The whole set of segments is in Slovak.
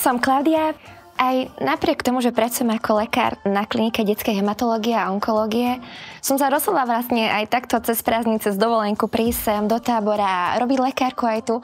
Som Klaudia. Aj napriek tomu, že pracujem ako lekár na klinike detskej hematológie a onkológie, som sa rozhodla vlastne aj takto cez prázdnice z dovolenku prísť sem do tábora a robiť lekárku aj tu.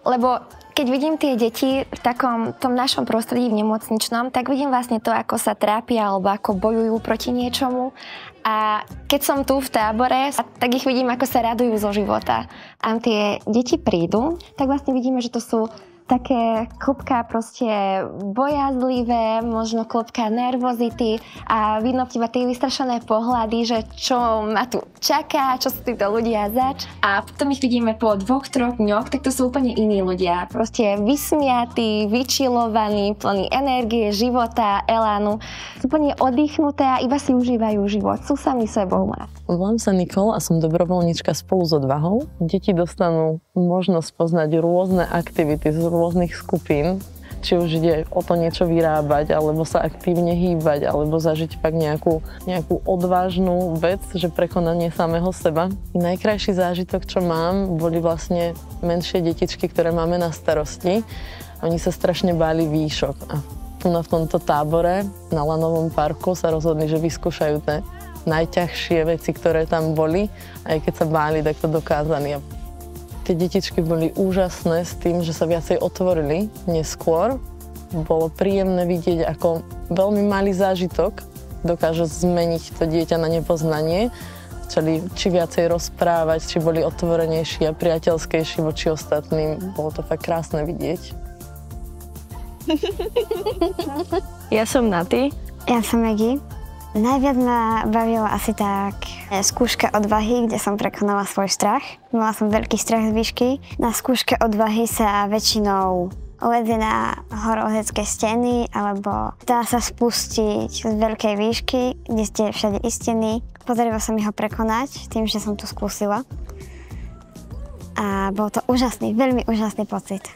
Lebo keď vidím tie deti v takom tom našom prostredí v nemocničnom, tak vidím vlastne to, ako sa trápia alebo ako bojujú proti niečomu. A keď som tu v tábore, tak ich vidím, ako sa radujú zo života. A tie deti prídu, tak vlastne vidíme, že to sú také klopká proste bojazlivé, možno klopká nervozity a vidno v teba tie vystrašené pohľady, že čo ma tu čaká, čo sú títo ľudia zač. A potom ich vidíme po 2-3 dňoch, tak to sú úplne iní ľudia. Proste vysmiatí, vyčilovaní, plní energie, života, elánu. Sú úplne oddychnuté a iba si užívajú život. Sú sami sebou. Volám sa Nikol a som dobrovoľníčka Spolu s odvahou. Deti dostanú možnosť poznať rôzne aktivity z rôznych skupín, či už ide o to niečo vyrábať, alebo sa aktívne hýbať, alebo zažiť fakt nejakú odvážnu vec, že prekonanie samého seba. Najkrajší zážitok, čo mám, boli vlastne menšie detičky, ktoré máme na starosti. Oni sa strašne báli výšok a tu v tomto tábore na Lanovom parku sa rozhodli, že vyskúšajú tie najťažšie veci, ktoré tam boli. Aj keď sa báli, tak to dokázali. Tie detičky boli úžasné s tým, že sa viacej otvorili neskôr. Bolo príjemné vidieť, ako veľmi malý zážitok dokáže zmeniť to dieťa na nepoznanie. Začali či viacej rozprávať, či boli otvorenejší a priateľskejší voči ostatným. Bolo to fakt krásne vidieť. Ja som Naty. Ja som Maggie. Najviac ma bavila asi tak skúška odvahy, kde som prekonala svoj strach. Mala som veľký strach z výšky. Na skúške odvahy sa väčšinou lezie na horolezecké steny alebo dá sa spustiť z veľkej výšky, kde ste všade istení. Podarilo sa mi ho prekonať tým, že som to skúsila. A bol to úžasný, veľmi úžasný pocit.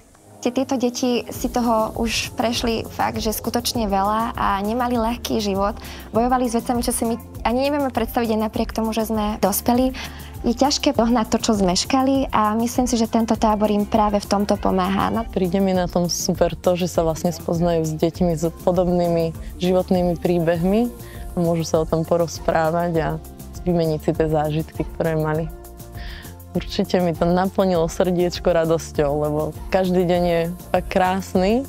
Tieto deti si toho už prešli fakt, že skutočne veľa a nemali ľahký život. Bojovali s vecami, čo si my ani nevieme predstaviť aj napriek tomu, že sme dospeli. Je ťažké dohnať to, čo zmeškali a myslím si, že tento tábor im práve v tomto pomáha. Príde mi na tom super to, že sa vlastne spoznajú s deťmi s podobnými životnými príbehmi a môžu sa o tom porozprávať a vymeniť si tie zážitky, ktoré mali. Určite mi to naplnilo srdiečko radosťou, lebo každý deň je fakt krásny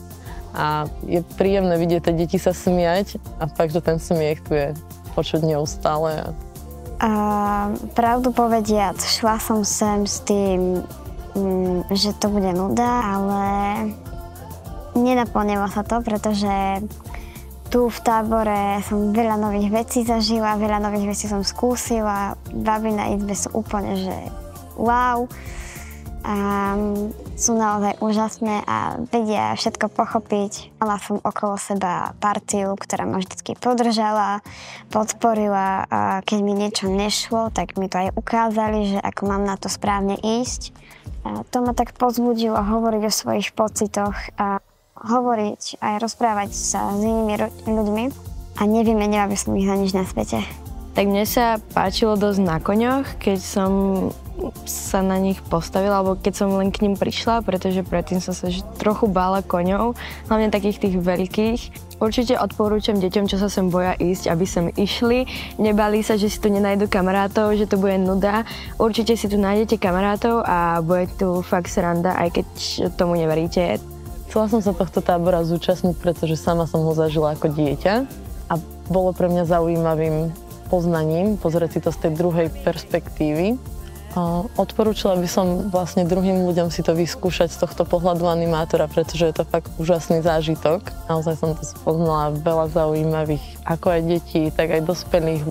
a je príjemné vidieť tie deti sa smiať a fakt, že ten smiech tu je počuť neustále. Pravdu povediac, šla som sem s tým, že to bude nuda, ale nenaplnilo sa to, pretože tu v tábore som veľa nových vecí zažila, veľa nových vecí som skúsila. Baby na izbe sú úplne, že wow, sú naozaj úžasné a vedia všetko pochopiť. Mala som okolo seba partiu, ktorá ma vždy podržala, podporila a keď mi niečo nešlo, tak mi to aj ukázali, že ako mám na to správne ísť. A to ma tak povzbudilo hovoriť o svojich pocitoch a hovoriť aj rozprávať sa s inými ľuďmi a nevymenila by som ich za nič na svete. Tak mne sa páčilo dosť na koňoch, keď som sa na nich postavila, alebo keď som len k ním prišla, pretože predtým som sa trochu bála koňov, hlavne takých tých veľkých. Určite odporúčam deťom, čo sa sem boja ísť, aby sem išli. Nebali sa, že si tu nenajdu kamarátov, že to bude nuda. Určite si tu nájdete kamarátov a bude tu fakt sranda, aj keď tomu neveríte. Chcela som sa tohto tábora zúčastniť, pretože sama som ho zažila ako dieťa a bolo pre mňa zaujímavým poznaním pozrieť si to z tej druhej perspektívy. Odporúčila by som vlastne druhým ľuďom si to vyskúšať z tohto pohľadu animátora, pretože je to fakt úžasný zážitok. Naozaj som to spoznala veľa zaujímavých, ako aj detí, tak aj dospelých.